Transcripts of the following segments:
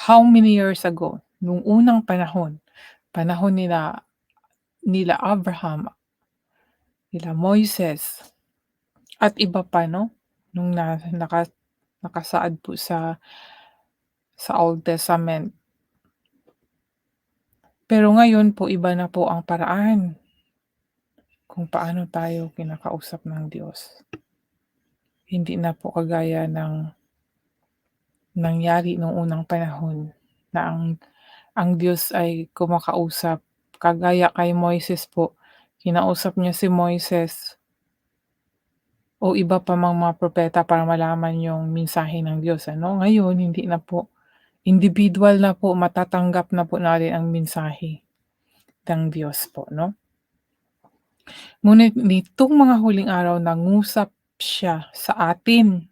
how many years ago, nung unang panahon, panahon nila nila Abraham, nila Moises, at iba pa 'no, nung nakasaad po sa Old Testament. Pero ngayon po iba na po ang paraan kung paano tayo kinakausap ng Diyos. Hindi na po kagaya ng nangyari nung unang panahon na ang Diyos ay kumakausap. Kagaya kay Moises po, kinausap niya si Moises o iba pa mang mga propeta para malaman yung mensahe ng Diyos ano. Ngayon hindi na po, individual na po, matatanggap na po natin ang mensahe ng Diyos po 'no. Ngunit nitong mga huling araw nangusap siya sa atin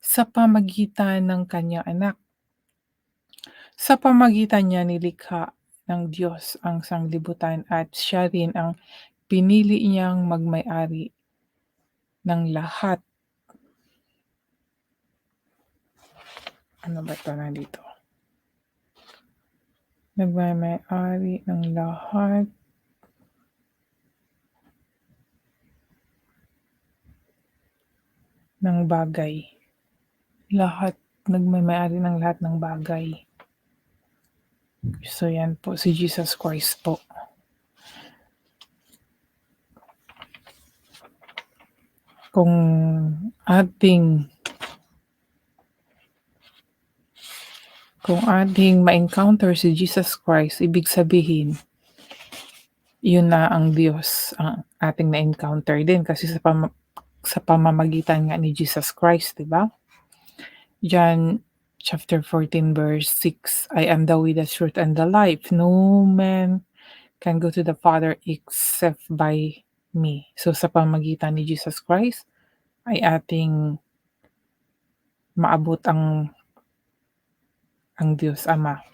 sa pamagitan ng kanyang anak. Sa pamagitan niya nilikha ng Diyos ang sanglibutan at siya rin ang pinili niyang magmay-ari ng lahat. Ano ba 'to nandito? Nagmamay-ari ng lahat ng bagay. Lahat, nagmamay-ari ng lahat ng bagay. So yan po si Jesus Christ po. Kung ating ma-encounter si Jesus Christ, ibig sabihin, yun na ang Diyos ang ating na-encounter din kasi sa pamamagitan nga ni Jesus Christ, 'di ba? John chapter 14 verse 6, I am the way, the truth, and the life. No man can go to the Father except by me. So sa pamamagitan ni Jesus Christ ay ating maabot ang Diyos Ama.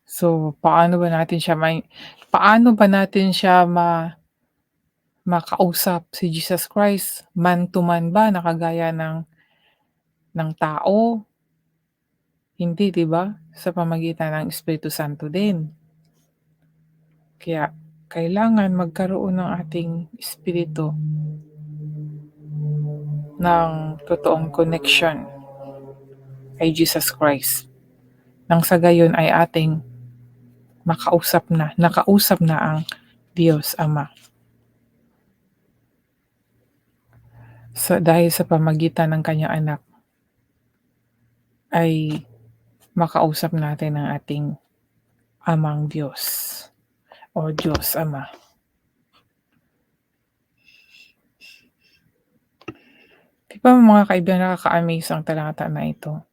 So paano ba natin siya makausap si Jesus Christ? Man to man ba na kagaya ng tao? Hindi, 'di ba? Sa pamamagitan ng Espiritu Santo din. Kaya kailangan magkaroon ng ating espiritu ng totoong connection kay Jesus Christ. Nang sa gayon ay ating nakausap na ang Diyos Ama. Dahil sa pamagitan ng kanyang anak ay makausap natin ang ating Amang Diyos o Diyos Ama. 'Di ba mga kaibigan, nakaka-amaze ang talata na ito.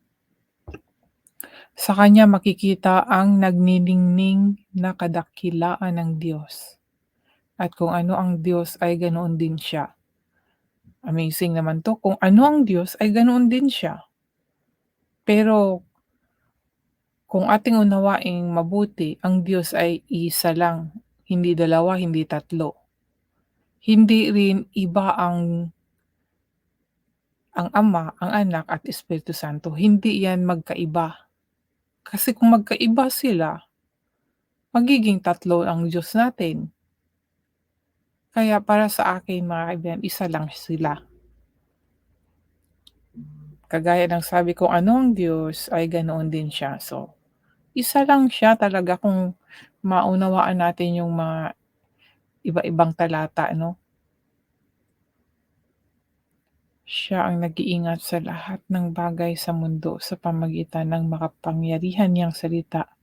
Sa kanya makikita ang nagniningning na kadakilaan ng Diyos, at kung ano ang Diyos ay ganoon din siya. Amazing naman 'to, kung ano ang Diyos ay ganoon din siya. Pero kung ating unawaing mabuti, ang Diyos ay iisa lang, hindi dalawa, hindi tatlo. Hindi rin iba ang Ama, ang Anak at Espiritu Santo, hindi yan magkaiba. Kasi kung magkaiba sila, magiging tatlo ang Diyos natin. Kaya para sa akin mga kaibigan, isa lang sila. Kagaya ng sabi ko, ano ang Diyos ay ganoon din siya. So, isa lang siya talaga kung maunawaan natin yung mga iba-ibang talata 'no. Siya ang nag-iingat sa lahat ng bagay sa mundo sa pamagitan ng makapangyarihan niyang salita